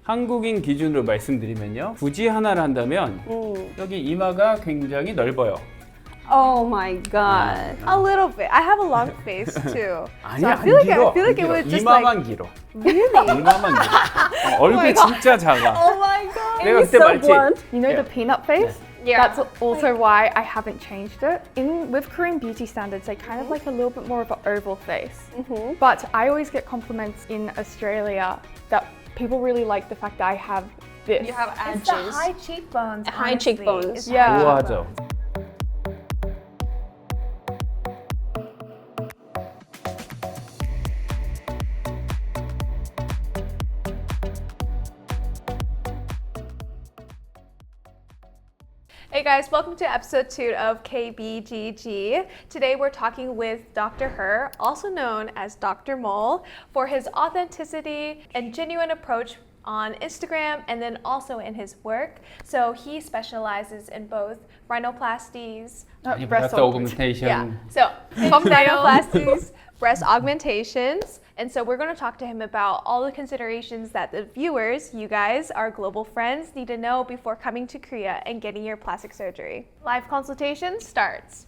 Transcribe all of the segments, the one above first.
한국인 기준으로 말씀드리면요. 굳이 하나를 한다면 여기 이마가 굉장히 넓어요. Oh my god. A little bit. I have a long face too. 아니야, I feel like 안 길어. I feel like 안 it was 길어. just 이마만 like 길어. really. 이마만 길어. 얼굴 진짜 작아. Oh my god. 내가 It's 그때 so 말했지. blunt. You know Yeah. the peanut face? Yeah. That's also why I haven't changed it. With Korean beauty standards, they kind of like a little bit more of an oval face. But I always get compliments in Australia that people really like the fact that I have this. You have It's the edges. high cheekbones. High honestly. cheekbones. It's the Yeah. high 좋아하죠. cheekbones. Hey guys, welcome to episode 2 of KBGG. Today we're talking with Dr. Her, also known as Dr. Mole, for his authenticity and genuine approach on Instagram and then also in his work. So he specializes in both rhinoplasties, breast augmentation. so rhinoplasties, breast augmentations. And so we're going to talk to him about all the considerations that the viewers, you guys, our global friends, need to know before coming to Korea and getting your plastic surgery. Live consultation starts.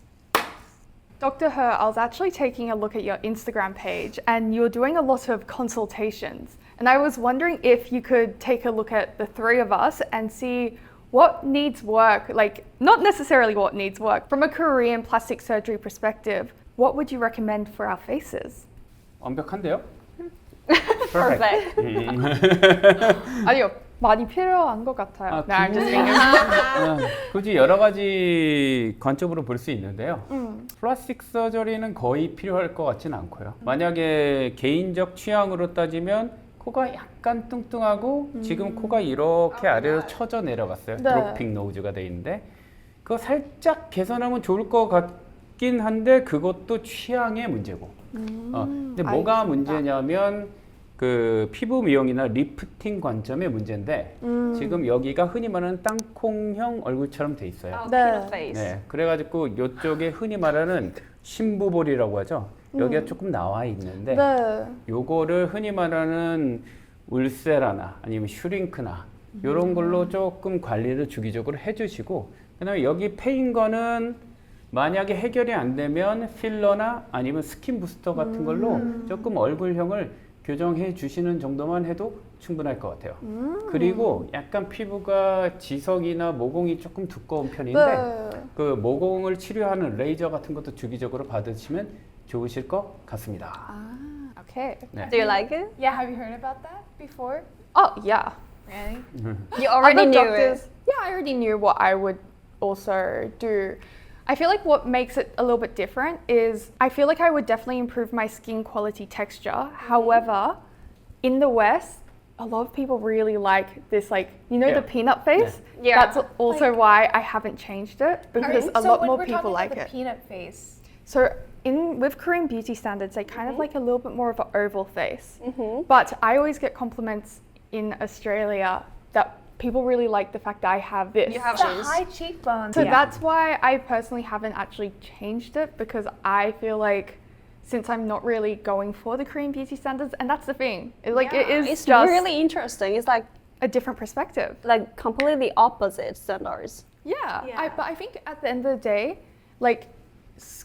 Dr. He, I was actually taking a look at your Instagram page and you're doing a lot of consultations. And I was wondering if you could take a look at the three of us and see what needs work, like not necessarily what needs work. From a Korean plastic surgery perspective, what would you recommend for our faces? 완벽한데요? Perfect. 아니요, 많이 필요한 것 같아요. No, I'm just being 굳이 여러 가지 관점으로 볼 수 있는데요. 플라스틱 서저리는 거의 필요할 것 같지는 않고요. 만약에 개인적 취향으로 따지면 코가 약간 뚱뚱하고 지금 코가 이렇게 아래로 쳐져 내려갔어요. 네. 드로핑 노즈가 돼 있는데 그거 살짝 개선하면 좋을 것 같긴 한데 그것도 취향의 문제고. 근데 뭐가 알겠습니다. 문제냐면 그 피부 미용이나 리프팅 관점의 문제인데 지금 여기가 흔히 말하는 땅콩형 얼굴처럼 돼 있어요. Oh, 네. peanut face. 네, 그래가지고 이쪽에 흔히 말하는 심부볼이라고 하죠. 여기가 조금 나와 있는데 네. 요거를 흔히 말하는 울세라나 아니면 슈링크나 이런 걸로 조금 관리를 주기적으로 해주시고 그다음에 여기 패인 거는 만약에 해결이 안 되면 필러나 아니면 스킨 부스터 같은 걸로 조금 얼굴형을 교정해 주시는 정도만 해도 충분할 것 같아요. 그리고 약간 피부가 지성이나 모공이 조금 두꺼운 편인데 네. 그 모공을 치료하는 레이저 같은 것도 주기적으로 받으시면 좋으실 것 같습니다. Okay. 네. Do you like it? Yeah, have you heard about that before? Oh, yeah. Really? You already Other knew doctors, it. yeah, I already knew what I would also do. I feel like what makes it a little bit different is I feel like I would definitely improve my skin quality texture. However, in the West, a lot of people really like this, like, you know, Yeah. the peanut face? Yeah. That's also why I haven't changed it because a lot more people like the it. peanut face. So with Korean beauty standards, they kind of like a little bit more of an oval face. But I always get compliments in Australia that people really like the fact that I have this. You have It's the edges. high cheekbones. So that's why I personally haven't actually changed it because I feel like since I'm not really going for the Korean beauty standards, and that's the thing. It is It's just really interesting. It's like a different perspective. completely opposite standards. Yeah. Yeah. But I think at the end of the day, like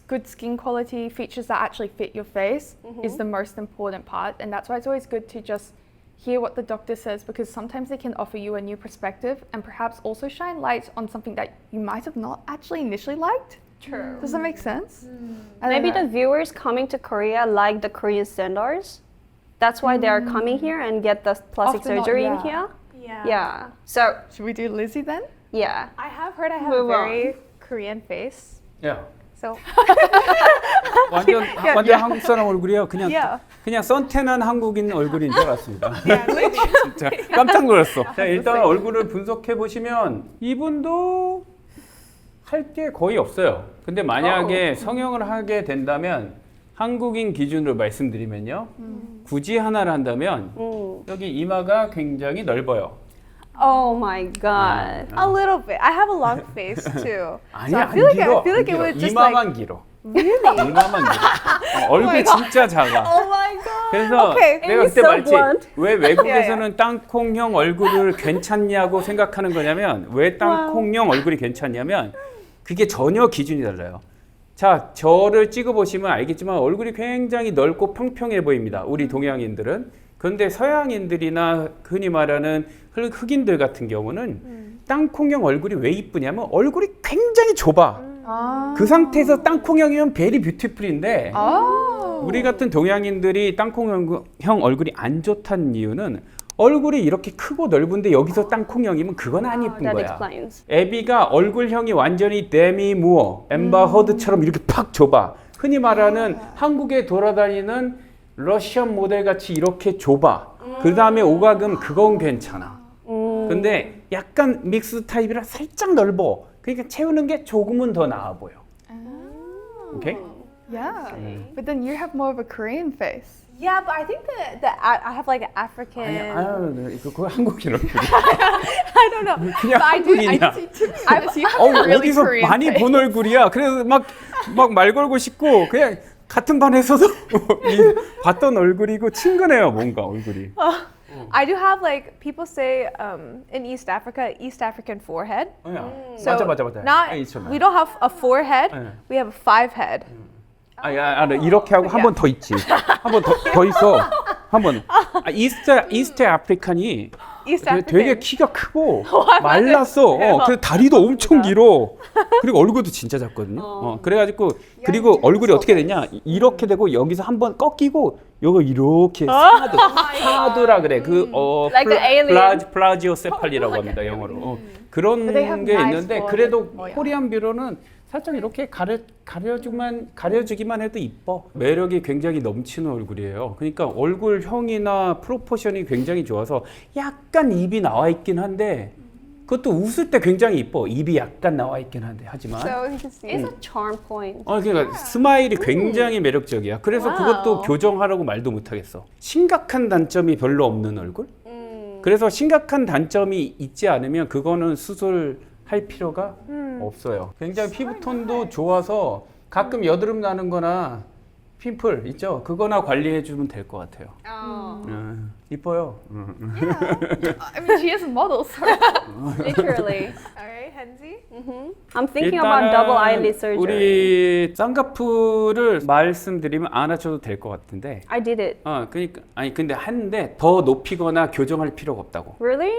good skin quality, features that actually fit your face is the most important part. And that's why it's always good to just hear what the doctor says because sometimes they can offer you a new perspective and perhaps also shine light on something that you might have not actually initially liked. True. Does that make sense? I don't Maybe know. the viewers coming to Korea like the Korean standards. That's why they are coming here and get the plastic Often not, surgery in yeah. here. Yeah. Yeah. So Should we do Lizzie then? yeah. I have heard I have Move a on. very Korean face. 야, So 완전 한국 사람 얼굴이에요. 그냥 Yeah. 그냥 선탠한 한국인 얼굴인 줄 알았습니다. 진짜 깜짝 놀랐어. 자, 일단 얼굴을 분석해 보시면 이분도 할 게 거의 없어요. 근데 만약에 성형을 하게 된다면 한국인 기준으로 말씀드리면요. 굳이 하나를 한다면 여기 이마가 굉장히 넓어요. Oh my god. a little bit. I have a long face too. 아니야, I feel 안 길어. like it 안 was 길어. just 이마만 like 길어. 이만한 얼굴이 진짜 작아. Oh my god. 그래서 Okay. 내가 It's 그때 so 말했지. blunt. 왜 외국에서는 땅콩형 얼굴을 괜찮냐고 생각하는 거냐면 왜 땅콩형 얼굴이 괜찮냐면 그게 전혀 기준이 달라요. 자, 저를 찍어보시면 알겠지만 얼굴이 굉장히 넓고 평평해 보입니다. 우리 동양인들은. 그런데 서양인들이나 흔히 말하는 흑인들 같은 경우는 땅콩형 얼굴이 왜 이쁘냐면 얼굴이 굉장히 좁아. 아. 그 상태에서 땅콩형이면 베리 뷰티풀인데 아. 우리 같은 동양인들이 땅콩형 얼굴이 안 좋다는 이유는 얼굴이 이렇게 크고 넓은데 여기서 땅콩형이면 그건 안 이쁜 That 거야. explains. 애비가 얼굴형이 완전히 데미 무어, 엠바 허드처럼 이렇게 팍 좁아. 흔히 말하는 한국에 돌아다니는 러시안 모델 같이 이렇게 좁아. 그 다음에 오가금 그건 괜찮아. 근데 약간 믹스 타입이라 살짝 넓어. 그러니까 채우는 게 조금은 더 나아 보여. 오케이? Yeah. But then you have more of a Korean face. Yeah, but I think that I have like an African. 아유, 그거 한국인 얼굴. I don't know. 그냥 But I do. 한국인이야. You have a really 어디서 Korean 많이 face. 본 얼굴이야. 그래서 막 말 걸고 싶고 그냥 같은 반에서도 봤던 얼굴이고 친근해요, 뭔가 얼굴이. I do have like people say in East Africa, East African forehead. So 맞아. Not we don't have a forehead. 네. We have a five head. 알아. 이렇게 하고 한 번 더 있지. 한 번 더 있어. 한 번. 이스트 아프리칸이 East 되게 African. 키가 크고 말랐어. 그래서 다리도 엄청 길어. 그리고 얼굴도 진짜 작거든요. 그래가지고 그리고 얼굴이 어떻게 되냐? 이렇게 되고 여기서 한 번 꺾이고 요거 이렇게 사두라 그래. Like an alien. 플라지오세팔리라고 합니다 영어로. 그런 But they have 게 nice 있는데 forehead 그래도 모양. 코리안 뷰러는 살짝 이렇게 가려주기만 해도 이뻐. 매력이 굉장히 넘치는 얼굴이에요. 그러니까 얼굴형이나 프로포션이 굉장히 좋아서 약간 입이 나와 있긴 한데 그것도 웃을 때 굉장히 이뻐. 입이 약간 나와 있긴 한데 하지만 So you can see. It's a charm point. 그러니까 스마일이 굉장히 매력적이야. 그래서 와우. 그것도 교정하라고 말도 못하겠어. 심각한 단점이 별로 없는 얼굴? 그래서 심각한 단점이 있지 않으면 그거는 수술할 필요가 없어요. 굉장히 피부톤도 좋아서 가끔 여드름 나는 거나 핀플 있죠? 그거나 관리해 주면 될 것 같아요. 이뻐요. I mean, she is a model, so Literally. All right, Henzi. I'm thinking about double eyelid surgery. 우리 쌍꺼풀을 말씀드리면 안 하셔도 될 것 같은데 I did it. 그러니까 근데 하는데 더 높이거나 교정할 필요가 없다고. Really?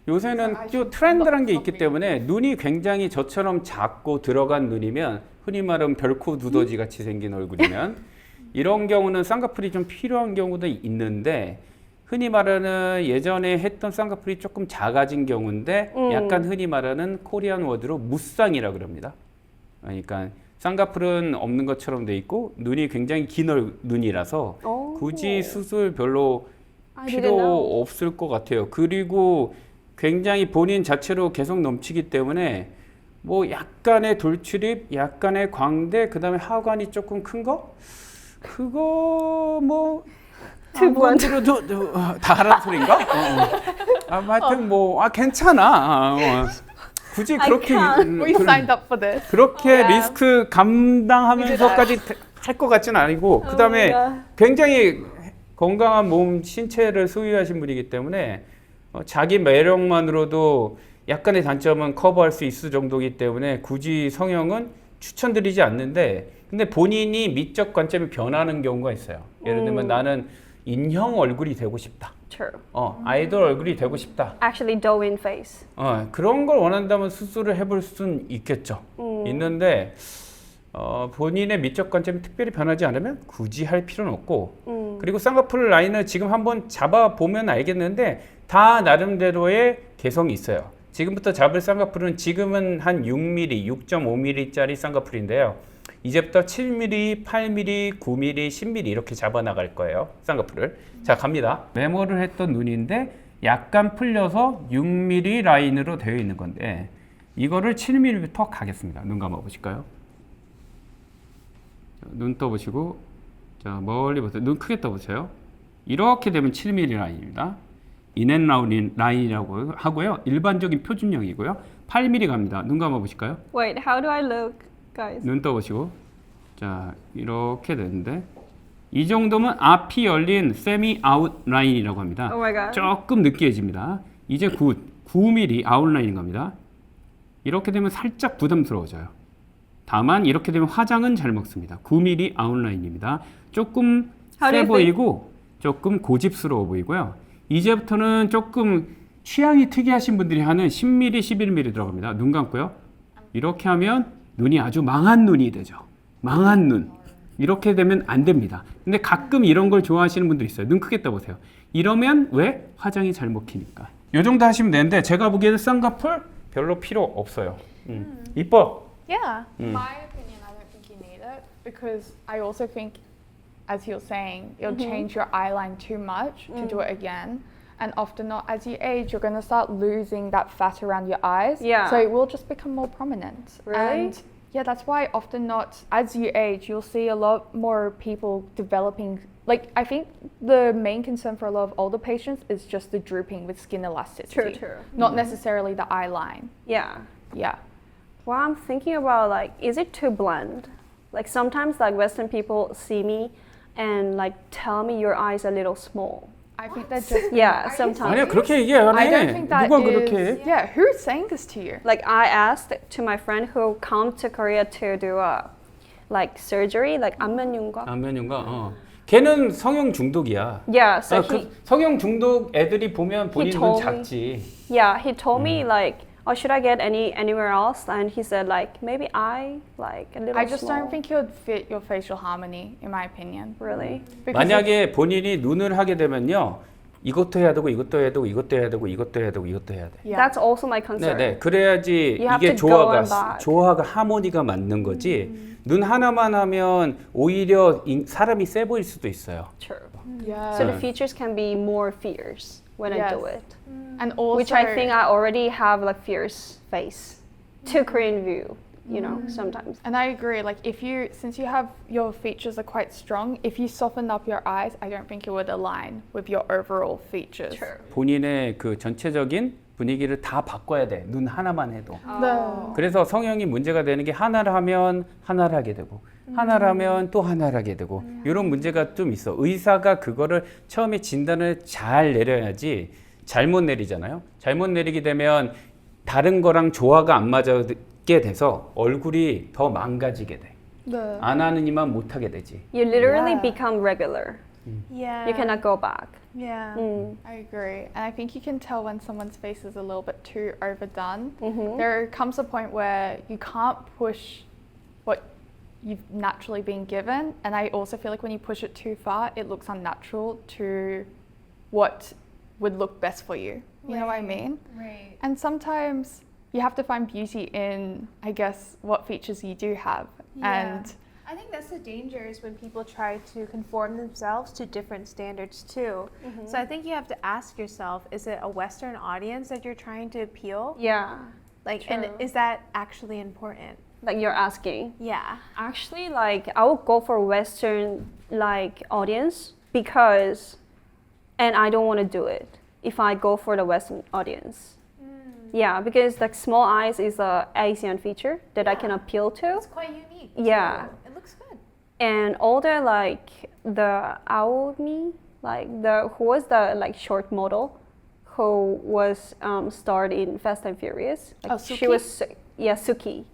요새는 또 트렌드란 게 있기 때문에 눈이 굉장히 저처럼 작고 들어간 눈이면 흔히 말하면 별코 두더지 같이 생긴 얼굴이면 이런 경우는 쌍꺼풀이 좀 필요한 경우도 있는데 흔히 말하는 예전에 했던 쌍꺼풀이 조금 작아진 경우인데 약간 흔히 말하는 코리안 워드로 무쌍이라 그럽니다. 그러니까 쌍꺼풀은 없는 것처럼 돼 있고 눈이 굉장히 긴 눈이라서 오. 굳이 수술 별로 I didn't 필요 know. 없을 것 같아요. 그리고 굉장히 본인 자체로 개성 넘치기 때문에 뭐 약간의 돌출입, 약간의 광대, 그다음에 하관이 조금 큰 거? 그거 뭐 Too blunt. 들어도 다 하라는 소린가? 하여튼 괜찮아. 굳이 I 그렇게 can't. we signed up for this. 그렇게 Yeah. 리스크 감당하면서까지 할 것 같지는 아니고 그다음에 my God. 굉장히 건강한 몸 신체를 소유하신 분이기 때문에 자기 매력만으로도 약간의 단점은 커버할 수 있을 정도이기 때문에 굳이 성형은 추천드리지 않는데 근데 본인이 미적 관점이 변하는 경우가 있어요. 예를 들면 나는 인형 얼굴이 되고 싶다. True. 아이돌 얼굴이 되고 싶다. Actually, dough-in face. 그런 걸 원한다면 수술을 해볼 수는 있겠죠. 있는데 본인의 미적 관점이 특별히 변하지 않으면 굳이 할 필요는 없고 그리고 쌍꺼풀 라인을 지금 한번 잡아보면 알겠는데 다 나름대로의 개성이 있어요. 지금부터 잡을 쌍꺼풀은 지금은 한 6mm, 6.5mm짜리 쌍꺼풀인데요. 이제부터 7mm, 8mm, 9mm, 10mm 이렇게 잡아나갈 거예요. 쌍꺼풀을. 자, 갑니다. 메모를 했던 눈인데 약간 풀려서 6mm 라인으로 되어 있는 건데 이거를 7mm부터 가겠습니다. 눈 감아 보실까요? 눈 떠보시고 자, 멀리 보세요. 눈 크게 떠보세요. 이렇게 되면 7mm 라인입니다. 인앤 라인이라고 하고요. 일반적인 표준형이고요. 8mm 갑니다. 눈 감아 보실까요? Wait, how do I look, guys? 눈 떠보시고 자, 이렇게 되는데 이 정도면 앞이 열린 세미 아웃라인이라고 합니다. Oh my god. 조금 느끼해집니다. 이제 9mm 아웃라인인 겁니다. 이렇게 되면 살짝 부담스러워져요. 다만 이렇게 되면 화장은 잘 먹습니다. 9mm 아웃라인입니다. 조금 How do 세 you think? 보이고 조금 고집스러워 보이고요. 이제부터는 조금 취향이 특이하신 분들이 하는 10mm, 11mm 들어갑니다. 눈 감고요. 이렇게 하면 눈이 아주 망한 눈이 되죠. 망한 눈. 이렇게 되면 안 됩니다. 근데 가끔 이런 걸 좋아하시는 분들 있어요. 눈 크게 떠보세요. 이러면 왜? 화장이 잘 먹히니까. 이 정도 하시면 되는데 제가 보기에는 쌍꺼풀 별로 필요 없어요. 이뻐. Yeah. My opinion, I don't think you need it because I also think, as you're saying, it'll change your eye line too much to do it again. And often not, as you age, you're going to start losing that fat around your eyes. Yeah. So it will just become more prominent. Really? And yeah, that's why often not, as you age, you'll see a lot more people developing. Like, I think the main concern for a lot of older patients is just the drooping with skin elasticity. True. Not necessarily the eye line. Yeah. Yeah. Well, I'm thinking about like, is it too bland? Like sometimes like Western people see me and like tell me your eyes are a little small. I think that just. Yeah, sometimes. 아니야 그렇게 얘기 안 I don't 해. think that 누가 is. 그렇게 해? Yeah, who's saying this to you? Like I asked to my friend who come to Korea to do a like surgery, like 안면윤곽. 안면윤곽. 걔는 성형 중독이야. Yeah, so 아, he, 그 성형 중독 애들이 보면 본인 눈 told me. 작지. yeah, he told me like, oh, should I get anywhere else? And he said like maybe eye, like a little I just small. don't think it would fit your facial harmony, in my opinion. Really. Because 만약에 본인이 눈을 하게 되면요. 이것도 해야 되고 이것도 해야 되고 이것도 해야 되고 이것도 해야 되고 이것도 해야 돼. yeah. That's also my concern. 네. 그래야지 You have 이게 to go and 조화가 back. 하모니가 맞는 거지. 눈 하나만 하면 오히려 사람이 세 보일 수도 있어요. True. yeah. So the features can be more fierce when I do Yes. it. And also, Which I think I already have like fierce face to Korean view, you know, sometimes. and I agree. Like if you, since you have your features are quite strong, if you soften up your eyes, I don't think it would align with your overall features. 본인의 그 전체적인 분위기를 다 바꿔야 돼. 눈 하나만 해도. No. 그래서 성형이 문제가 되는 게 하나를 하면 하나를 하게 되고 하나를 하면 또 하나를 하게 되고 이런 문제가 좀 있어. 의사가 그거를 처음에 진단을 잘 내려야지 잘못 내리잖아요. 잘못 내리게 되면 다른 거랑 조화가 안 맞게 돼서 얼굴이 더 망가지게 돼. No. 안 하는 이만 못 하게 되지. You literally Yeah. become regular. Yeah. You cannot go back. Yeah. I agree. And I think you can tell when someone's face is a little bit too overdone. Mhm. There comes a point where you can't push what you've naturally been given. And I also feel like when you push it too far, it looks unnatural to what would look best for you. You know what I mean? Right. And sometimes you have to find beauty in, I guess, what features you do have. And I think that's the danger is when people try to conform themselves to different standards too. So I think you have to ask yourself, is it a Western audience that you're trying to appeal? Yeah. Like, True. and is that actually important? Like you're asking. Yeah. Actually, like I would go for Western like audience because, and I don't want to do it if I go for the Western audience. Yeah, because like small eyes is a Asian feature that I can appeal to. It's quite unique. Yeah. too. It looks good. And all the like the Aomi, like the who was the like short model, who was starred in Fast and Furious. Like Oh, she Suki? was Suki.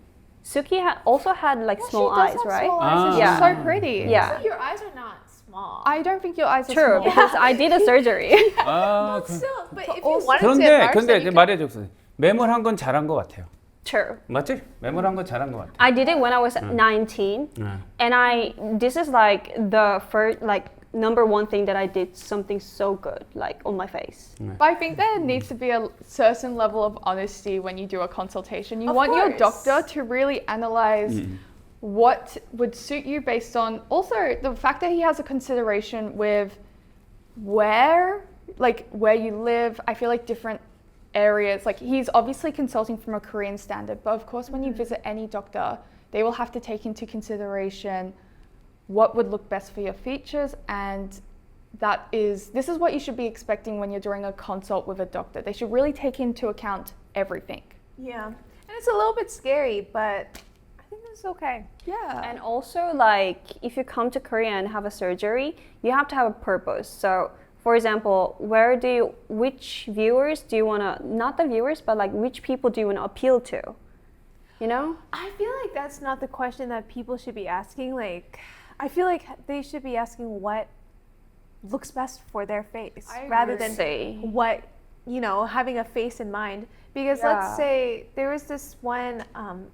Suki also had like small she does eyes, have right? Small eyes. She's Yeah. so pretty. Yeah. So your eyes are not small. I don't think your eyes are True, small. because I did a surgery. 아, But still, but if you also- wanted to 그런데 enlarge 근데 them, you 이제 could. 말해줘. 매몰한 건 잘한 것 같아요. True. 맞지? 매몰한 건 잘한 것 같아. I did it when I was 19, and this is like the first like number one thing that I did something so good like on my face. But I think there needs to be a certain level of honesty when you do a consultation. You Of want your course. doctor to really analyze what would suit you based on also the fact that he has a consideration with where you live. I feel like different areas, like he's obviously consulting from a Korean standard, but of course when you visit any doctor, they will have to take into consideration what would look best for your features, and this is what you should be expecting when you're doing a consult with a doctor. They should really take into account everything. Yeah. And it's a little bit scary, but I think this It's okay. Yeah. And also, like, if you come to Korea and have a surgery, you have to have a purpose. So, for example, which viewers do you want to, not the viewers, but like which people do you want to appeal to? You know? I feel like that's not the question that people should be asking. Like, I feel like they should be asking what looks best for their face rather than Say. what, you know, having a face in mind. Because let's say there was this one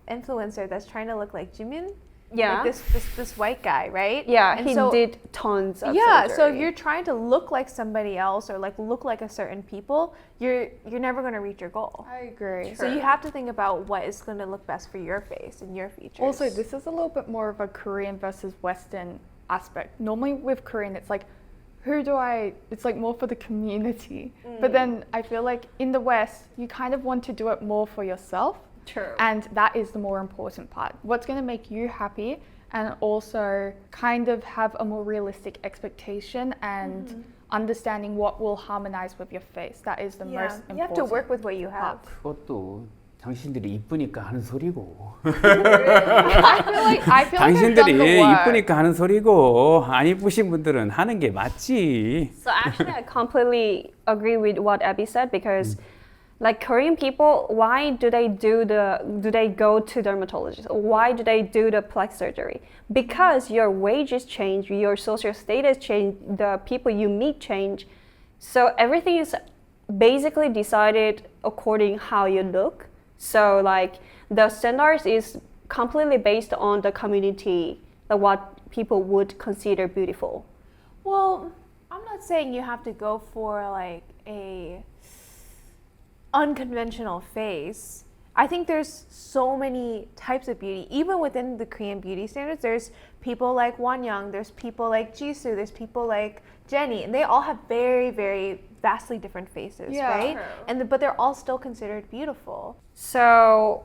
influencer that's trying to look like Jimin. Yeah. Like this white guy, right? Yeah, And he so, did tons of yeah, surgery. so if you're trying to look like somebody else or like look like a certain people, you're never going to reach your goal. I agree. So you have to think about what is going to look best for your face and your features. Also, this is a little bit more of a Korean versus Western aspect. Normally with Korean, it's like, it's like more for the community. But then I feel like in the West, you kind of want to do it more for yourself. True. And that is the more important part. What's going to make you happy and also kind of have a more realistic expectation and understanding what will harmonize with your face. That is the most important. you have to work with what you have. 그것도 당신들이 이쁘니까 하는 소리고. I feel like I've done 당신들이 the work. 이쁘니까 하는 소리고 안 이쁘신 분들은 하는 게 맞지. So actually, I completely agree with what Abby said because, like Korean people, why do they go to dermatologists? Why do they do the plastic surgery? Because your wages change, your social status change, the people you meet change. So everything is basically decided according how you look. So like the standards is completely based on the community, like what people would consider beautiful. Well, I'm not saying you have to go for like a unconventional face. I think there's so many types of beauty. Even within the Korean beauty standards, there's people like Wonyoung, there's people like Jisoo, there's people like Jennie, and they all have very, very vastly different faces, Yeah. right? True. But they're all still considered beautiful. So,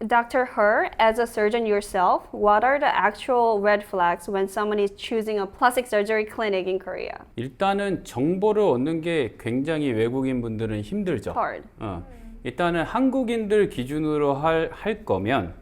Dr. Her, as a surgeon yourself, what are the actual red flags when someone is choosing a plastic surgery clinic in Korea? 일단은 정보를 얻는 게 굉장히 외국인 분들은 힘들죠. Hard. 일단은 한국인들 기준으로 할 거면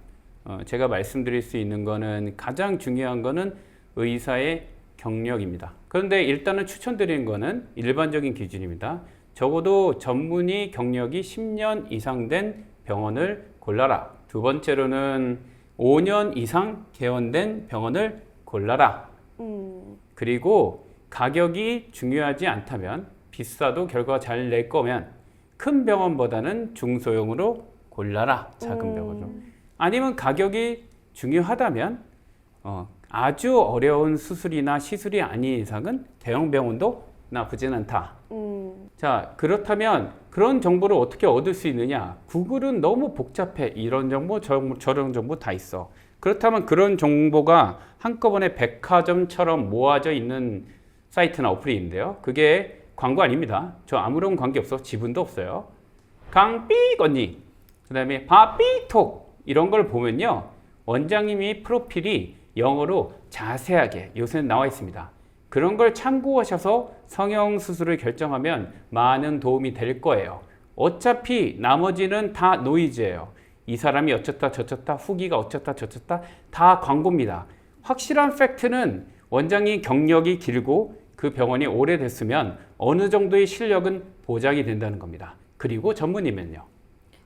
제가 말씀드릴 수 있는 거는 가장 중요한 거는 의사의 경력입니다. 그런데 일단은 추천드리는 거는 일반적인 기준입니다. 적어도 전문의 경력이 10년 이상 된 병원을 골라라. 두 번째로는 5년 이상 개원된 병원을 골라라. 그리고 가격이 중요하지 않다면 비싸도 결과 잘 낼 거면 큰 병원보다는 중소형으로 골라라. 작은 병원으로. 아니면 가격이 중요하다면 아주 어려운 수술이나 시술이 아닌 이상은 대형 병원도 나쁘진 않다. 자, 그렇다면 그런 정보를 어떻게 얻을 수 있느냐? 구글은 너무 복잡해. 이런 정보, 저런 정보 다 있어. 그렇다면 그런 정보가 한꺼번에 백화점처럼 모아져 있는 사이트나 어플이 있는데요. 그게 광고 아닙니다. 저 아무런 관계 없어. 지분도 없어요. 강삐 언니, 그 다음에 바삐톡 이런 걸 보면요. 원장님이 프로필이 영어로 자세하게 요새는 나와 있습니다. 그런 걸 참고하셔서 성형수술을 결정하면 많은 도움이 될 거예요. 어차피 나머지는 다 노이즈예요. 이 사람이 어쩌다 저쩌다, 후기가 어쩌다 저쩌다 다 광고입니다. 확실한 팩트는 원장님 경력이 길고 그 병원이 오래됐으면 어느 정도의 실력은 보장이 된다는 겁니다. 그리고 전문이면요.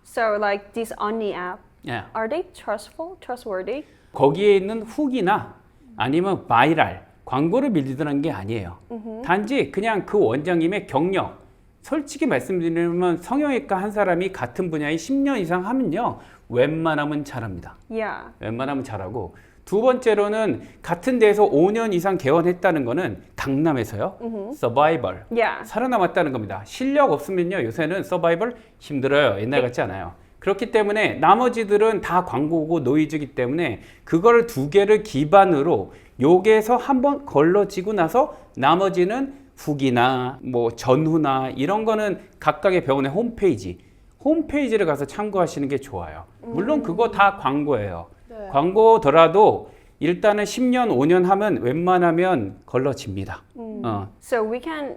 So like this Onni app, 예. are they trustworthy? 거기에 있는 후기나 아니면 바이럴, 광고를 밀리더라는 게 아니에요. 단지 그냥 그 원장님의 경력. 솔직히 말씀드리면 성형외과 한 사람이 같은 분야에 10년 이상 하면요. 웬만하면 잘합니다. Yeah. 웬만하면 잘하고. 두 번째로는 같은 데에서 5년 이상 개원했다는 거는 강남에서요. 서바이벌. Yeah. 살아남았다는 겁니다. 실력 없으면요. 요새는 서바이벌 힘들어요. 옛날 같지 않아요. 그렇기 때문에 나머지들은 다 광고고 노이즈기 때문에 그거를 두 개를 기반으로 요게서 한번 걸러지고 나서 나머지는 후기나 뭐 전후나 이런 거는 각각의 병원의 홈페이지를 가서 참고하시는 게 좋아요. 물론 그거 다 광고예요. 네. 광고더라도 일단은 10년, 5년 하면 웬만하면 걸러집니다. So we can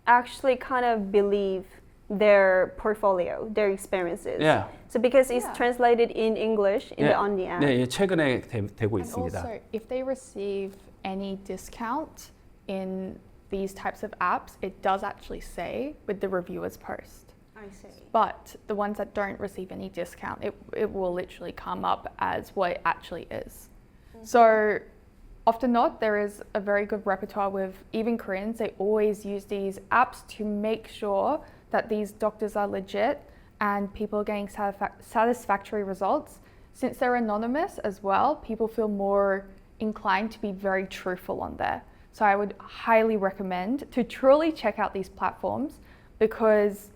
actually kind of believe their portfolio, their experiences. Yeah. So because it's Yeah. translated in English on the app. 네, 예, 최근에 되고 And 있습니다. also, if they receive any discount in these types of apps, it does actually say with the reviewer's post. I see. But the ones that don't receive any discount, it will literally come up as what it actually is. So often not, there is a very good repertoire with even Koreans. They always use these apps to make sure that these doctors are legit and people are getting satisfactory results. Since they're anonymous as well, people feel more inclined to be very truthful on there. So I would highly recommend to truly check out these platforms because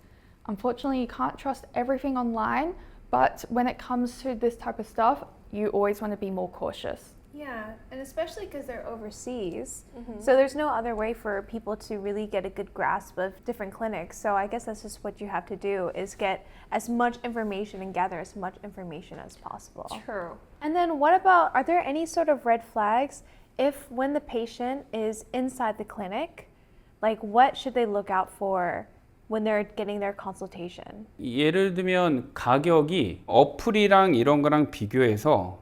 unfortunately you can't trust everything online, but when it comes to this type of stuff, you always want to be more cautious. Yeah, and especially because they're overseas. So there's no other way for people to really get a good grasp of different clinics. So I guess that's just what you have to do is get as much information and gather as much information as possible. True. And then what about, are there any sort of red flags if when the patient is inside the clinic, like what should they look out for when they're getting their consultation? 예를 들면 가격이 어플이랑 이런 거랑 비교해서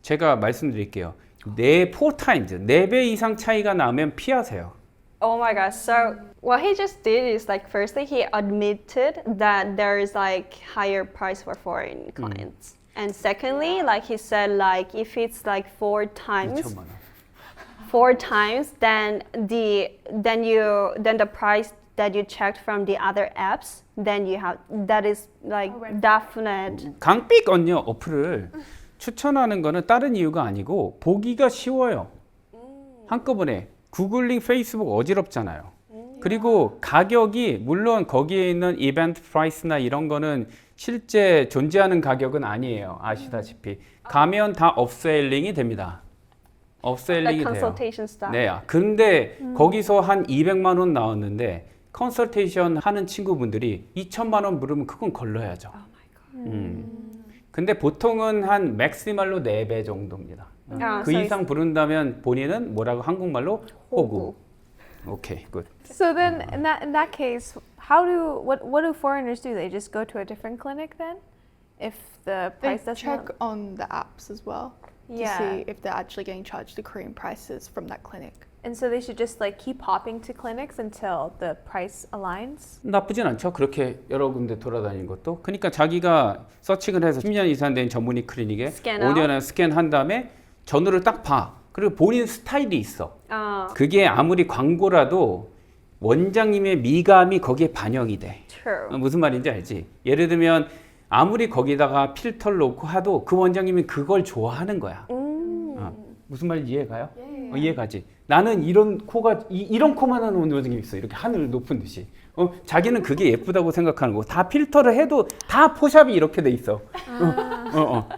제가 말씀드릴게요. 4배 이상 차이가 나면 피하세요. Oh my gosh. So what he just did is like firstly he admitted that there is like higher price for foreign clients. And secondly, like he said like if it's like 4 times 2천만 원. 4 times then the price that you checked from the other apps then you have that is like definite. 강픽 언니요 어플을 추천하는 거는 다른 이유가 아니고 보기가 쉬워요. 한꺼번에 구글링 페이스북 어지럽잖아요. 그리고 가격이 물론 거기에 있는 이벤트 프라이스나 이런 거는 실제 존재하는 가격은 아니에요. 아시다시피 가면 다 업셀링이 됩니다. 업셀링이 Like 돼요. consultation stuff. 네. 근데 거기서 한 200만 원 나왔는데 컨설테이션 하는 친구분들이 2천만 원 물으면 그건 걸러야죠. 근데 보통은 한 맥시멀로 4배 정도입니다. Ah, 그 so 이상 부른다면 본인은 뭐라고 한국말로 호구. 오케이, 굿. So then in that case, what do foreigners do? They just go to a different clinic then? If the They price doesn't check on the apps as well to Yeah. see if they're actually getting charged the Korean prices from that clinic. And so they should just like keep hopping to clinics until the price aligns? 나쁘진 않죠. 그렇게 여러 군데 돌아다니는 것도. 그러니까 자기가 서칭을 해서 10년 이상 된 전문의 클리닉에 스캔 5년에 스캔한 다음에 전후를 딱 봐. 그리고 본인 스타일이 있어. Ah, 그게 아무리 광고라도 원장님의 미감이 거기에 반영이 돼. true. 무슨 말인지 알지? 예를 들면 아무리 거기다가 필터를 놓고 하도 그 원장님이 그걸 좋아하는 거야. 무슨 말인지 이해가요? 이해가지. 나는 이런 코가 이런 코만 하는 원장님이 있어. 이렇게 하늘 높은 듯이. 자기는 그게 예쁘다고 생각하는 거. 다 필터를 해도 다 포샵이 이렇게 돼 있어.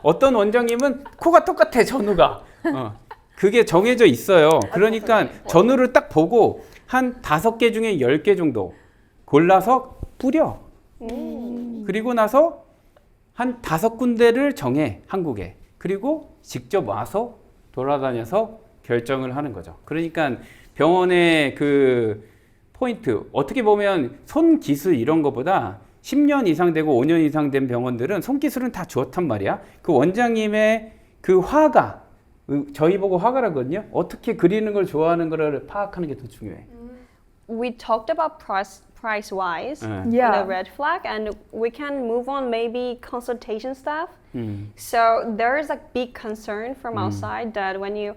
어떤 원장님은 코가 똑같아 전후가. 그게 정해져 있어요. 그러니까 전후를 딱 보고 한 5개 중에 10개 정도 골라서 뿌려. 그리고 나서 한 5군데를 정해 한국에. 그리고 직접 와서 돌아다녀서 결정을 하는 거죠. 그러니까 병원의 그 포인트 어떻게 보면 손 기술 이런 거보다 10년 이상 되고 5년 이상 된 병원들은 손 기술은 다 좋단 말이야. 그 원장님의 그 화가 저희 보고 화가라거든요. 어떻게 그리는 걸 좋아하는 거를 파악하는 게 더 중요해. We talked about price wise, Yeah. the red flag, and we can move on maybe consultation stuff. So there is a big concern from outside that when you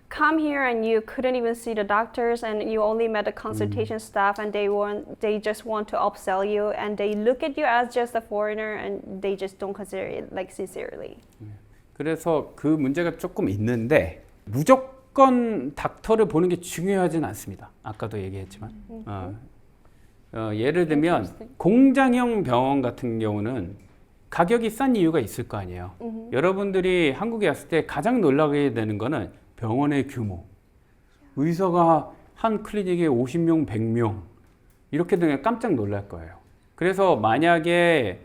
come here and you couldn't even see the doctors and you only met the consultation staff and they just want to upsell you and they look at you as just a foreigner and they just don't consider it like sincerely. 그래서 그 문제가 조금 있는데 무조건 닥터를 보는 게 중요하진 않습니다. 아까도 얘기했지만 예를 들면 공장형 병원 같은 경우는 가격이 싼 이유가 있을 거 아니에요. 여러분들이 한국에 왔을 때 가장 놀라게 되는 거는 병원의 규모. 의사가 한 클리닉에 50명, 100명 이렇게 되면 깜짝 놀랄 거예요. 그래서 만약에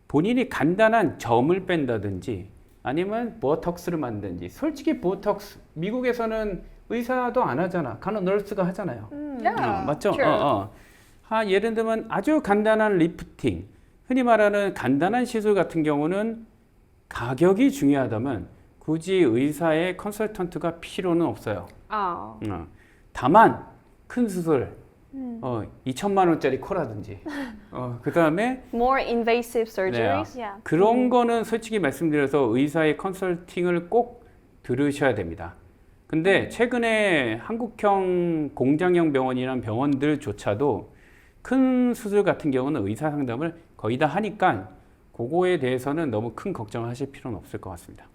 본인이 간단한 점을 뺀다든지 아니면 보톡스를 만든지 솔직히 보톡스 미국에서는 의사도 안 하잖아. 간호 널스가 하잖아요. Yeah. 맞죠? True. 예를 들면 아주 간단한 리프팅, 흔히 말하는 간단한 시술 같은 경우는 가격이 중요하다면 굳이 의사의 컨설턴트가 필요는 없어요. 다만 큰 수술, 2천만 원짜리 코라든지, 그 다음에 More invasive surgeries. Yeah. 그런 거는 솔직히 말씀드려서 의사의 컨설팅을 꼭 들으셔야 됩니다. 근데 최근에 한국형 공장형 병원이란 병원들조차도 큰 수술 같은 경우는 의사 상담을 거의 다 하니까 그거에 대해서는 너무 큰 걱정을 하실 필요는 없을 것 같습니다.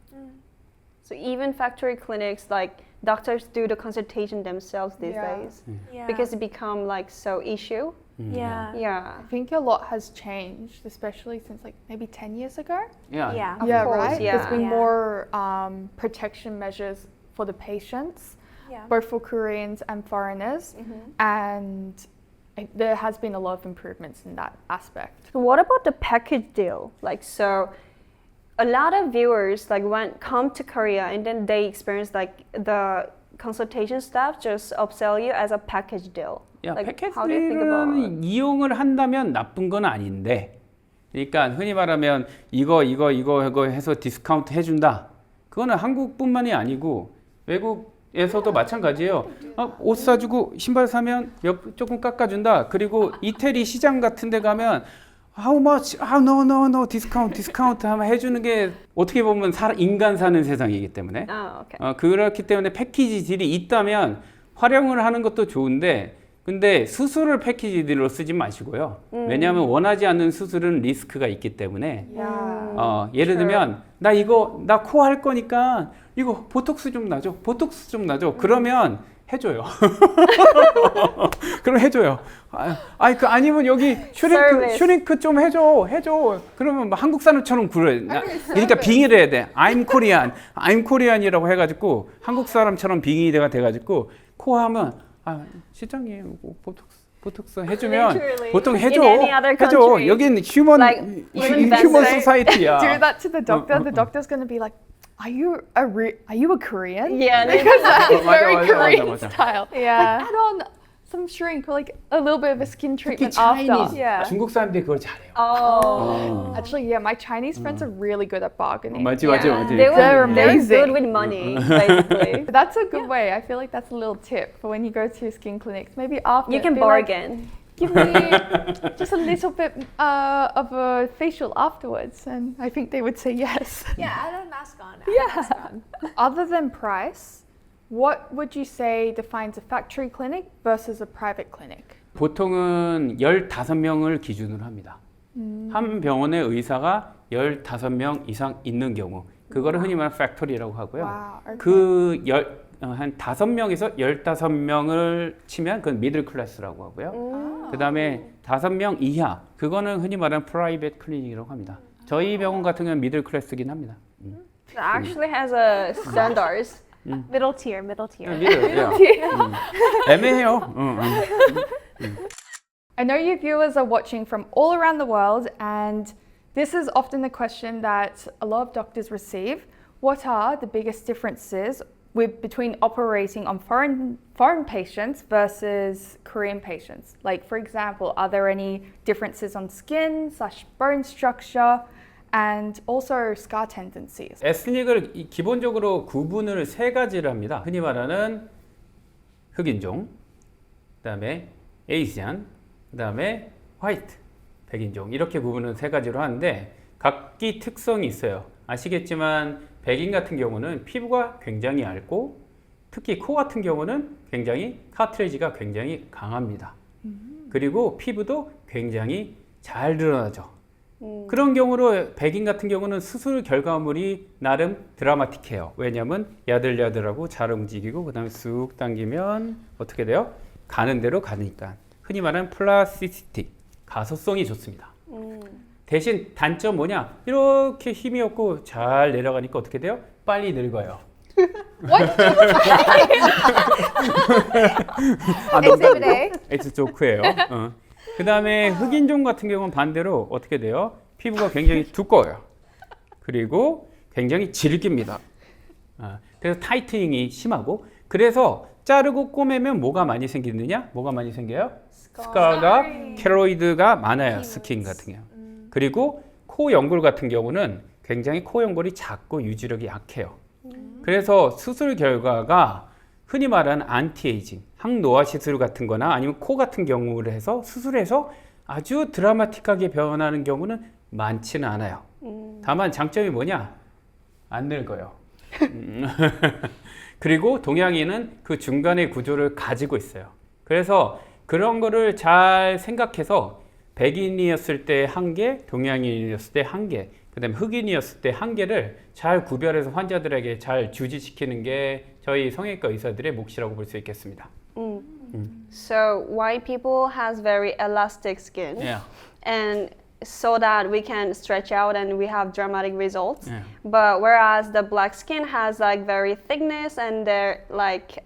So even factory clinics, like doctors do the consultation themselves these Yeah. days Yeah. because it become like so issue. yeah. Yeah. I think a lot has changed, especially since like maybe 10 years ago. Yeah. Yeah. Of yeah, course, right? yeah. There's been Yeah. more protection measures for the patients, Yeah. both for Koreans and foreigners, and there has been a lot of improvements in that aspect. So what about the package deal? Like, so a lot of viewers like come to Korea and then they experience like the consultation staff just upsell you as a package deal. 야, Like, how do you think about it? 패키지는 이용을 한다면 나쁜 건 아닌데, 그러니까 흔히 말하면 이거 해서 디스카운트 해준다. 그거는 한국뿐만이 아니고 외국에서도 마찬가지예요. 옷 사주고 신발 사면 조금 깎아준다. 그리고 이태리 시장 같은데 가면 How much? No, 디스카운트 하면 해주는 게 어떻게 보면 인간 사는 세상이기 때문에 Oh, okay. 그렇기 때문에 패키지 딜이 있다면 활용을 하는 것도 좋은데 근데 수술을 패키지 딜로 쓰지 마시고요. 왜냐하면 원하지 않는 수술은 리스크가 있기 때문에 Yeah. 예를 들면 나 코 할 거니까 이거 보톡스 좀 놔줘. 그러면 해줘요. 그럼 해줘요. 아니면 여기 슈링크 좀 해줘. 그러면 뭐 한국 사람처럼 그래. 그러니까 빙의를 해야 돼. I'm Korean이라고 해가지고 한국 사람처럼 빙의가 돼가지고 코 하면 시장님 보톡스 해주면 Literally. 보통 해줘. In any other 해줘. country. 여긴 휴먼 even 휴먼 better. 소사이티야. Do that to the doctor. The doctor's going to be like, Are you a Korean? Yeah, Because that is very 맞아, Korean 맞아. style. Yeah. Like, add on some shrink or like a little bit of a skin 특히 treatment after. 차이니즈, Yeah. 중국 사람들이 그걸 잘해요. Actually, yeah, my Chinese friends are really good at bargaining. 맞지. They're They're good amazing. with money, basically. But that's a good way. I feel like that's a little tip for when you go to skin clinics. Maybe after You can be like, bargain. give me just a little bit of a facial afterwards, and I think they would say yes. Yeah, add a mask on. Other than price, what would you say defines a factory clinic versus a private clinic? 보통은 15명을 기준으로 합니다. 한 병원의 의사가 15명 이상 있는 경우 그거를 흔히 말하는 팩토리라고 하고요. Wow. Okay. 한 5명에서 15명을 치면 그건 미들 클래스라고 하고요. 그다음에 5명 이하 그거는 흔히 말하는 프라이빗 클리닉이라고 합니다. 저희 병원 같은 경우는 미들 클래스긴 합니다. It actually has a standards. Middle tier. 애매해요. I know you viewers are watching from all around the world, and this is often the question that a lot of doctors receive. What are the biggest differences between operating on foreign patients versus Korean patients? Like, for example, are there any differences on skin/bone structure and also scar tendencies? 에스닉을 기본적으로 구분을 3가지를 합니다. 흔히 말하는 흑인종, 그다음에 에이시안, 그다음에 화이트, 백인종 이렇게 구분은 3가지로 하는데 각기 특성이 있어요. 아시겠지만 백인 같은 경우는 피부가 굉장히 얇고 특히 코 같은 경우는 굉장히 카트리지가 굉장히 강합니다. 그리고 피부도 굉장히 잘 드러나죠. 그런 경우로 백인 같은 경우는 수술 결과물이 나름 드라마틱해요. 왜냐하면 야들야들하고 잘 움직이고 그 다음에 쑥 당기면 어떻게 돼요? 가는 대로 가니까 흔히 말하는 플라스티시티, 가소성이 좋습니다. 대신 단점 뭐냐? 이렇게 힘이 없고 잘 내려가니까 어떻게 돼요? 빨리 늙어요. Exhibit A. X 조크예요. 그 다음에 흑인종 같은 경우는 반대로 어떻게 돼요? 피부가 굉장히 두꺼워요. 그리고 굉장히 질깁니다. 그래서 타이트닝이 심하고 그래서 자르고 꼬매면 뭐가 많이 생기느냐? 뭐가 많이 생겨요? 스카가 케로이드가 많아요. 스킨 같은 경우. 그리고 코 연골 같은 경우는 굉장히 코 연골이 작고 유지력이 약해요. 그래서 수술 결과가 흔히 말하는 안티에이징, 항노화 시술 같은 거나 아니면 코 같은 경우를 해서 수술해서 아주 드라마틱하게 변하는 경우는 많지는 않아요. 다만 장점이 뭐냐? 안 늙어요. 그리고 동양인은 그 중간의 구조를 가지고 있어요. 그래서 그런 거를 잘 생각해서 백인이었을 때 한 개, 동양인이었을 때 한 개, 그다음에 흑인이었을 때 한 개를 잘 구별해서 환자들에게 잘 주지시키는 게 저희 성형외과 의사들의 몫이라고 볼 수 있겠습니다. So white people has very elastic skin, Yeah. and so that we can stretch out and we have dramatic results. Yeah. But whereas the black skin has like very thickness and they're like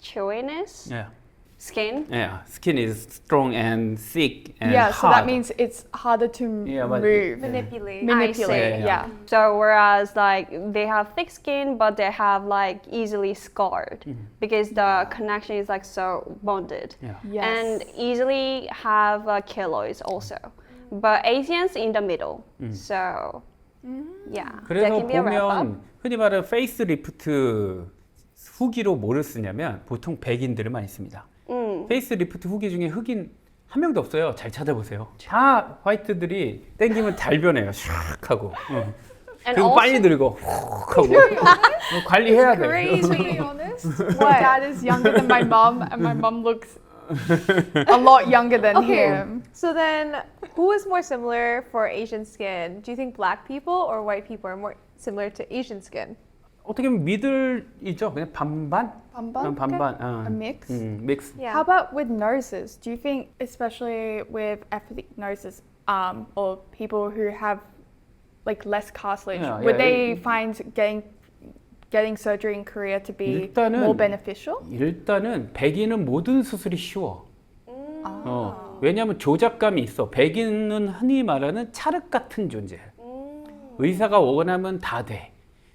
chewiness Yeah. skin. Yeah. Skin is strong and thick and yeah, so hard. that means it's harder to Yeah, but- move. Manipulate. Manipulate, see. yeah. So whereas like they have thick skin, but they have like easily scarred because the connection is like so bonded. Yeah. Yes. And easily have keloids also. But Asians in the middle. So yeah, that 그래서 can be a wrap up. 보면 흔히 말하는 페이스 리프트 후기로 뭐를 쓰냐면 보통 백인들을 많이 씁니다. 페이스 리프트 후기 중에 흑인 한 명도 없어요. 잘 찾아보세요. 다 화이트들이 땡기면 잘 변해요. 샥 하고. And 그리고 also, 빨리 늙어. 훅 하고. 관리해야 돼. Crazy. honest, my dad is younger than my mum, and my mum looks a lot younger than Okay, him. so then who is more similar for Asian skin? Do you think black people or white people are more similar to Asian skin? 어떻게 보면 미들이죠. 그냥 반반? Banban? 반반. A mix? 믹스. Yeah. How about with noses? Do you think, especially with ethnic noses, or people who have like less cartilage, Yeah, would yeah, they find getting surgery in Korea to be 일단은- more beneficial? 일단은 백인은 모든 수술이 쉬워. 왜냐하면 조작감이 있어. 백인은 흔히 말하는 찰흙 같은 존재. 의사가 원하면 다 돼.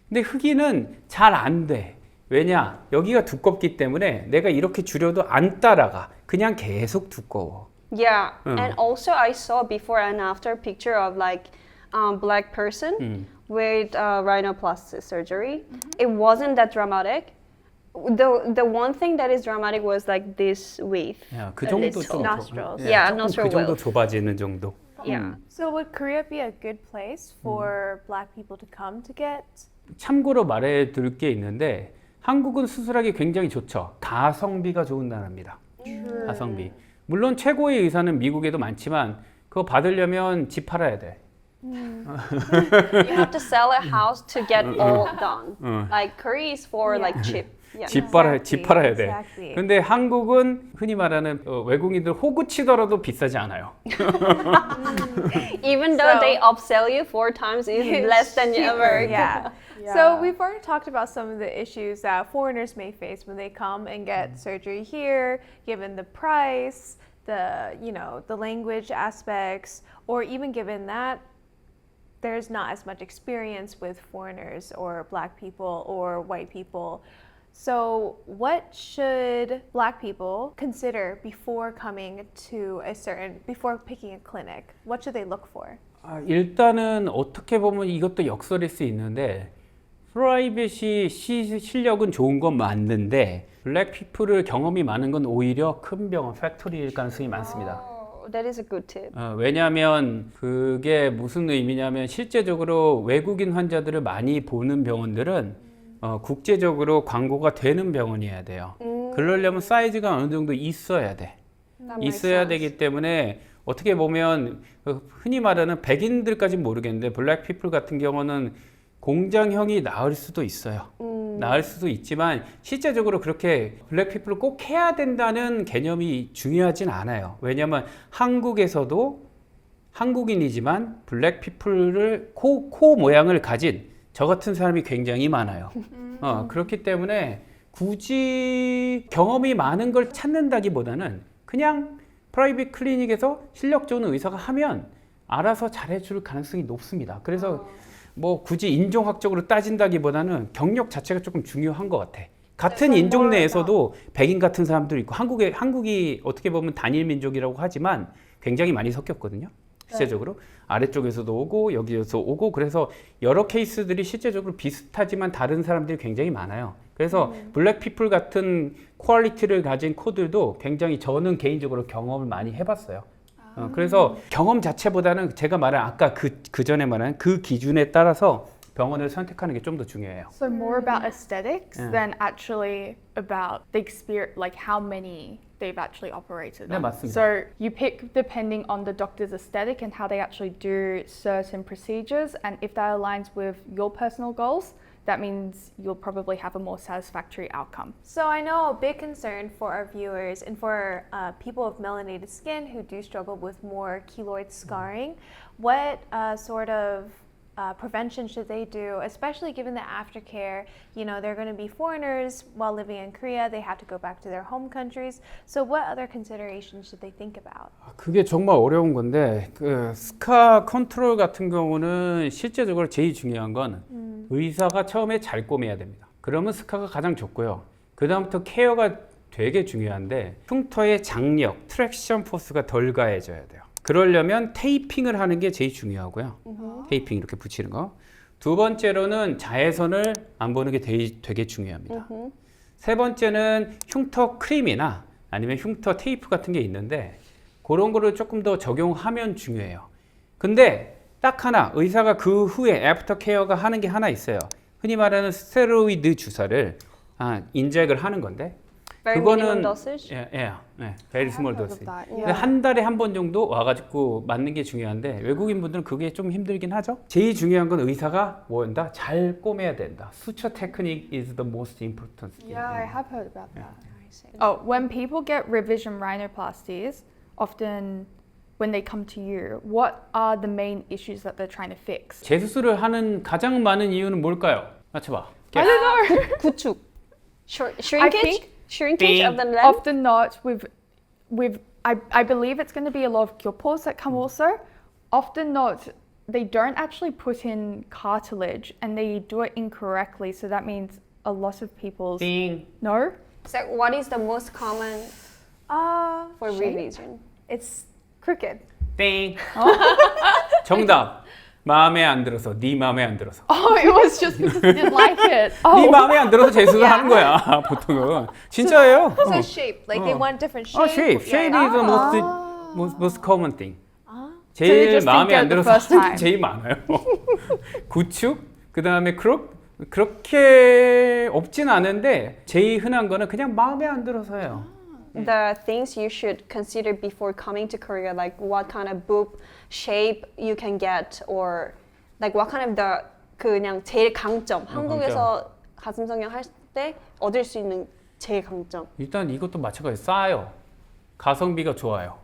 근데 흑인은 잘 안 돼. 왜냐? 여기가 두껍기 때문에 내가 이렇게 줄여도 안 따라가. 그냥 계속 두꺼워. yeah. And also I saw before and after picture of like black person with rhinoplasty surgery. It wasn't that dramatic. The one thing that is dramatic was like this width. 야, 그 a 정도 little. 좀 Nostrils. Yeah, 조금 nostril 그 정도 width. 좁아지는 정도. Yeah. So would Korea be a good place for black people to come to get? 참고로 말해둘 게 있는데 한국은 수술하기 굉장히 좋죠. 가성비가 좋은 나라입니다. 가성비. 물론 최고의 의사는 미국에도 많지만 그거 받으려면 집 팔아야 돼. You have to sell a house to get all done. Like Korea is for like cheap. Yeah. 집 Exactly, 팔아야 돼. exactly. 근데 한국은 흔히 말하는 외국인들 호구 치더라도 비싸지 않아요. Even though So- they upsell you 4 times, it's less than Cheaper, America. Yeah. So we've already talked about some of the issues that foreigners may face when they come and get surgery here, given the price, the language aspects, or even given that there's not as much experience with foreigners or black people or white people. So what should black people consider before before picking a clinic? What should they look for? 일단은 어떻게 보면 이것도 역설일 수 있는데 프라이빗이 실력은 좋은 건 맞는데 블랙 피플을 경험이 많은 건 오히려 큰 병원 팩토리일 가능성이 많습니다. Oh, that is a good tip. 왜냐하면 그게 무슨 의미냐면 실제적으로 외국인 환자들을 많이 보는 병원들은 국제적으로 광고가 되는 병원이어야 돼요. 그러려면 사이즈가 어느 정도 있어야 돼. That makes 있어야 sense. 되기 때문에 어떻게 보면 흔히 말하는 백인들까지는 모르겠는데 블랙 피플 같은 경우는 공장형이 나을 수도 있어요. 나을 수도 있지만 실제적으로 그렇게 블랙 피플을 꼭 해야 된다는 개념이 중요하진 않아요. 왜냐하면 한국에서도 한국인이지만 블랙 피플을 코 모양을 가진 저 같은 사람이 굉장히 많아요. 그렇기 때문에 굳이 경험이 많은 걸 찾는다기보다는 그냥 프라이빗 클리닉에서 실력 좋은 의사가 하면 알아서 잘해줄 가능성이 높습니다. 그래서 뭐 굳이 인종학적으로 따진다기보다는 경력 자체가 조금 중요한 것 같아. 같은 more 인종 내에서도 백인 같은 사람들이 있고 한국이 어떻게 보면 단일 민족이라고 하지만 굉장히 많이 섞였거든요. 실제적으로 아래쪽에서도 오고 여기에서 오고 그래서 여러 케이스들이 실제적으로 비슷하지만 다른 사람들이 굉장히 많아요. 그래서 블랙 피플 같은 퀄리티를 가진 코들도 굉장히 저는 개인적으로 경험을 많이 해봤어요. 그래서 경험 자체보다는 제가 말한 아까 그 전에 말한 그 기준에 따라서 병원을 선택하는 게 좀 더 중요해요. So more about aesthetics Yeah. than actually about the experience, like how many they've actually operated 네, on. 맞습니다. So you pick depending on the doctor's aesthetic and how they actually do certain procedures, and if that aligns with your personal goals, that means you'll probably have a more satisfactory outcome. So I know a big concern for our viewers and for people with melanated skin who do struggle with more keloid scarring. What sort of prevention should they do, especially given the aftercare? You know, they're going to be foreigners while living in Korea. They have to go back to their home countries. So what other considerations should they think about? 그게 정말 어려운 건데 그 스카 컨트롤 같은 경우는 실제적으로 제일 중요한 건 의사가 처음에 잘 꼬매야 됩니다. 그러면 스카가 가장 좋고요. 그 다음부터 케어가 되게 중요한데 흉터의 장력, 트랙션 포스가 덜 가해져야 돼요. 그러려면 테이핑을 하는 게 제일 중요하고요. 테이핑 이렇게 붙이는 거. 두 번째로는 자외선을 안 보는 게 되게 중요합니다. 세 번째는 흉터 크림이나 아니면 흉터 테이프 같은 게 있는데 그런 거를 조금 더 적용하면 중요해요. 근데 딱 하나 의사가 그 후에 애프터 케어가 하는 게 하나 있어요. 흔히 말하는 스테로이드 주사를 인젝을 하는 건데 Very minimum dosage? very small heard of dosage. that, 근데 한 달에 한 번 정도 와가지고 맞는 게 중요한데 외국인 분들은 그게 좀 힘들긴 하죠. 제일 중요한 건 의사가 뭐한다? 잘 꼬매야 된다. Suture technique is the most important thing. Yeah, I have heard about that. Oh, when people get revision rhinoplasties, often when they come to you, what are the main issues that they're trying to fix? 재수술을 하는 가장 많은 이유는 뭘까요? 맞춰봐. I don't know. 구축. Shrinkage? think- Shrinkage of the lens? Often not with I believe it's going to be a lot of gyopos that come also. Often not. They don't actually put in cartilage and they do it incorrectly. So that means a lot of people's 띵. no. So what is the most common for Shape? revision? It's crooked. 땡. 정답. 마음에 안 들어서. 네 마음에 안 들어서. Oh, it was just because you didn't like it. 네 Oh, 마음에 안 들어서 재수를 하는 거야. 보통은. 진짜예요. So shape, like they want different shape. shape. Shape is the most common thing. So you 제일 just 마음에 think 안 it the 들어서 first 하는 게 time. 제일 많아요. 구축, 그 다음에 그렇게 없진 않은데 제일 흔한 거는 그냥 마음에 안 들어서예요. The things you should consider before coming to Korea, like what kind of boob shape you can get, or like what kind of the 그냥 제일 강점. 한국에서 가슴 성형 할 때 얻을 수 있는 제일 강점. 일단 이것도 마찬가지예요. 싸요. 가성비가 좋아요.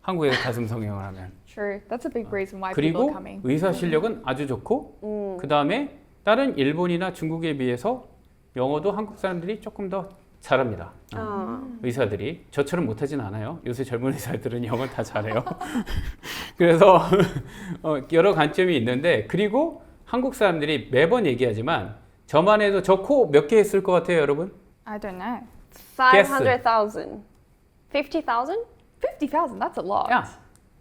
한국에서 가슴 성형을 하면. True. That's a big reason why people 그리고 are coming. 의사 실력은 아주 좋고 그 다음에 다른 일본이나 중국에 비해서 영어도 한국 사람들이 조금 더 잘합니다. 의사들이 저처럼 못하진 않아요. 요새 젊은 의사들은 영어 다 잘해요. 그래서 여러 관점이 있는데 그리고 한국 사람들이 매번 얘기하지만 저만 해도 저 코 몇 개 했을 것 같아요, 여러분? I don't know. 500,000, 50,000? 50,000. That's a lot. 야,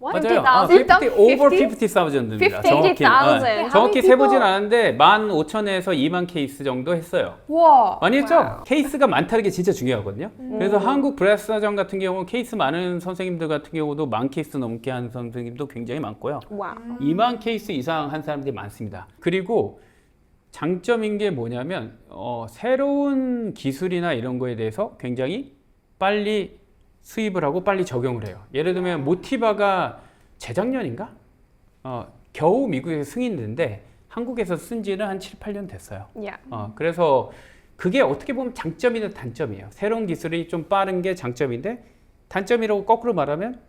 What? 맞아요. 50,000? 50, over 50,000입니다. 50,000. 정확히 세보진 않았는데 15,000에서 2만 케이스 정도 했어요. Wow. 많이 했죠? 케이스가 많다는 게 진짜 중요하거든요. 그래서 한국 브레스 서전 같은 경우 케이스 많은 선생님들 같은 경우도 10,000케이스 넘게 하는 선생님도 굉장히 많고요. Wow. 2만 케이스 이상 한 사람들이 많습니다. 그리고 장점인 게 뭐냐면 새로운 기술이나 이런 거에 대해서 굉장히 빨리 수입을 하고 빨리 적용을 해요. 예를 들면 모티바가 재작년인가? 겨우 미국에서 승인됐는데 한국에서 쓴 지는 한 7, 8년 됐어요. Yeah. 그래서 그게 어떻게 보면 장점이든 단점이에요. 새로운 기술이 좀 빠른 게 장점인데 단점이라고 거꾸로 말하면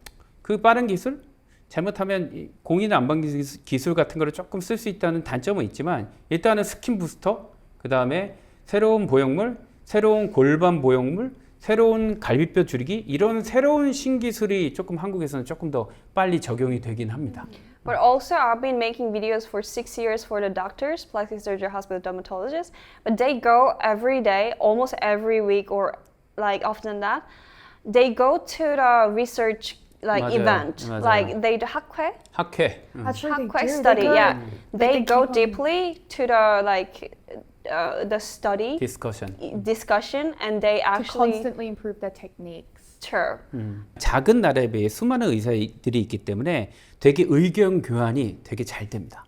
그 빠른 기술 잘못하면 이 공인 안방 기술 같은 거를 조금 쓸 수 있다는 단점은 있지만 일단은 스킨 부스터, 그 다음에 새로운 보형물, 새로운 골반 보형물, 새로운 갈비뼈 줄이기 이런 새로운 신기술이 조금 한국에서는 조금 더 빨리 적용이 되긴 합니다. But also, I've been making videos for 6 years for the doctors, plastic surgery hospital dermatologists. But they go every day, almost every week, or like often than that. They go to the research like 맞아요. event, 맞아요. like they do 학회, 학회. Actually, 학회 they do. study. They go, Yeah, they they go keep on- deeply to the like the study 디스커션. discussion, and they to actually constantly improve their techniques. sure. 작은 나라에 비해 수많은 의사들이 있기 때문에 되게 의견 교환이 되게 잘 됩니다.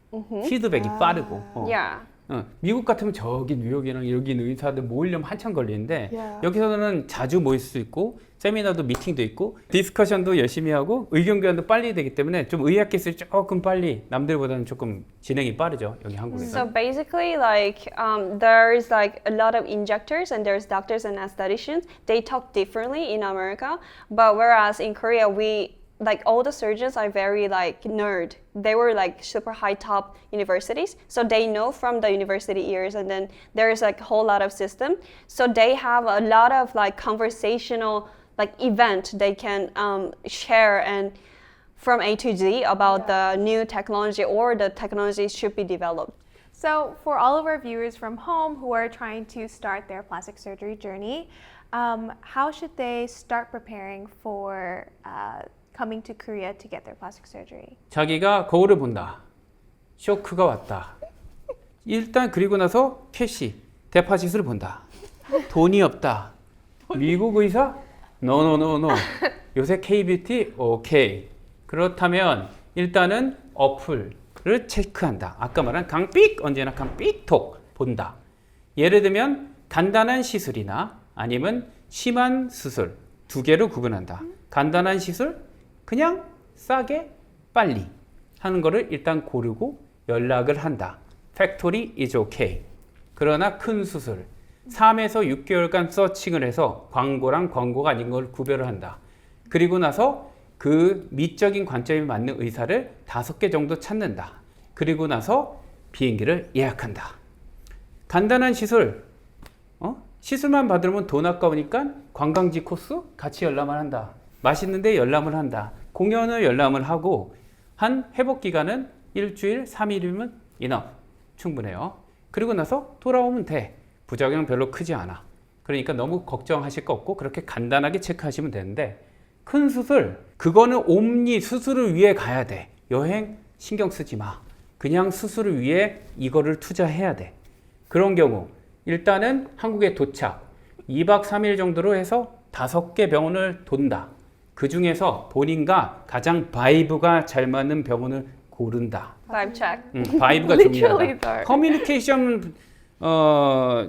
피드백이 빠르고. Yeah. 미국 같으면 저기 뉴욕이랑 여기 있는 의사들 모이려면 한참 걸리는데 Yeah. 여기서는 자주 모일 수 있고 세미나도 미팅도 있고 디스커션도 열심히 하고 의견 교환도 빨리 되기 때문에 좀 의학 기술이 조금 빨리 남들보다는 조금 진행이 빠르죠. 여기 한국에서. So basically, like there's like a lot of injectors and there's doctors and aestheticians. They talk differently in America, but whereas in Korea, we like all the surgeons are very like nerd. They were like super high top universities, so they know from the university years, and then there's like a whole lot of system. So they have a lot of like conversational like event they can share and from A to Z about the new technology or the technology should be developed. So, for all of our viewers from home who are trying to start their plastic surgery journey, how should they start preparing for coming to Korea to get their plastic surgery? 자기가 거울을 본다. 쇼크가 왔다. 일단 그리고 나서 캐시, 대파짓을 본다. 돈이 없다. 미국 의사? 노노노노. 요새 K-뷰티? 오케이. 그렇다면 일단은 어플을 체크한다. 아까 말한 강삑, 언제나 강삑톡 본다. 예를 들면 간단한 시술이나 아니면 심한 수술 두 개로 구분한다. 간단한 시술 그냥 싸게 빨리 하는 거를 일단 고르고 연락을 한다. Factory is okay. 그러나 큰 수술 3에서 6개월간 서칭을 해서 광고랑 광고가 아닌 걸 구별을 한다. 그리고 나서 그 미적인 관점이 맞는 의사를 5개 정도 찾는다. 그리고 나서 비행기를 예약한다. 간단한 시술, 시술만 받으면 돈 아까우니까 관광지 코스 같이 열람을 한다. 맛있는데 열람을 한다. 공연을 열람을 하고 한 회복 기간은 일주일, 3일이면 enough. 충분해요. 그리고 나서 돌아오면 돼. 부작용 별로 크지 않아. 그러니까 너무 걱정하실 거 없고 그렇게 간단하게 체크하시면 되는데 큰 수술, 그거는 옴니 수술을 위해 가야 돼. 여행 신경 쓰지 마. 그냥 수술을 위해 이거를 투자해야 돼. 그런 경우 일단은 한국에 도착 2박 3일 정도로 해서 5개 병원을 돈다. 그 중에서 본인과 가장 바이브가 잘 맞는 병원을 고른다. Vibe check. 바이브가 Literally 중요하다. though. 커뮤니케이션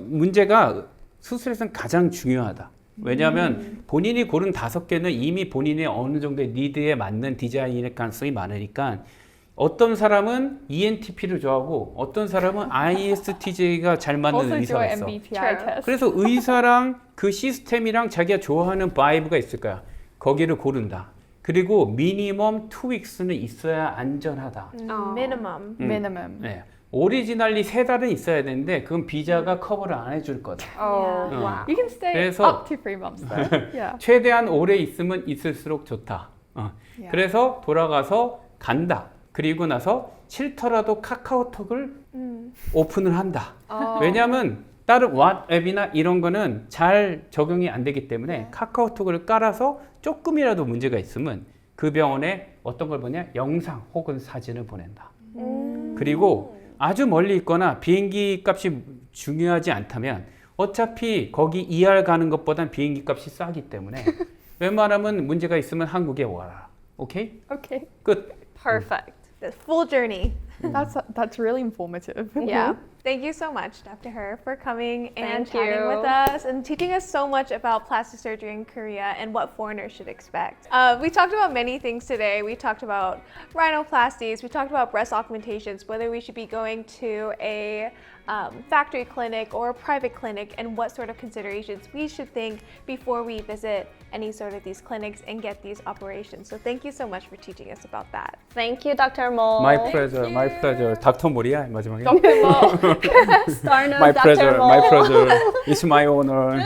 문제가 수술에서는 가장 중요하다. 왜냐하면 본인이 고른 5개는 이미 본인의 어느 정도의 니드에 맞는 디자인일 가능성이 많으니까 어떤 사람은 ENTP를 좋아하고 어떤 사람은 ISTJ가 잘 맞는 Also do 의사가 an 있어. MBTI test. 그래서 의사랑 그 시스템이랑 자기가 좋아하는 바이브가 있을 거야. 거기를 고른다. 그리고 미니멈 2weeks는 있어야 안전하다. Minimum. Minimum. 네. 오리지널리 3달은 있어야 되는데 그건 비자가 커버를 안 해줄 거다. Oh, Yeah. wow. You can stay 그래서- up to 3 months though. Yeah. 최대한 오래 있으면 있을수록 좋다. Yeah. 그래서 돌아가서 간다. 그리고 나서 싫더라도 카카오톡을 오픈을 한다. 왜냐하면 다른 왓앱이나 이런 거는 잘 적용이 안 되기 때문에 카카오톡을 깔아서 조금이라도 문제가 있으면 그 병원에 어떤 걸 보냐? 영상 혹은 사진을 보낸다. 그리고 아주 멀리 있거나 비행기 값이 중요하지 않다면 어차피 거기 ER 가는 것보단 비행기 값이 싸기 때문에 웬만하면 문제가 있으면 한국에 와라. 오케이? Okay. 끝. Perfect. The full journey. That's really informative. Yeah. Thank you so much, Dr. Her, for coming and Thank chatting you. with us and teaching us so much about plastic surgery in Korea and what foreigners should expect. We talked about many things today. We talked about rhinoplasties, we talked about breast augmentations, whether we should be going to a factory clinic or a private clinic, and what sort of considerations we should think before we visit any sort of these clinics and get these operations. So thank you so much for teaching us about that. Thank you, Dr. Mo. My pleasure. My pleasure. 닥터 모리야 마지막에. Dr. Mo. Star My Dr. pleasure. Mo. My pleasure. It's my honor.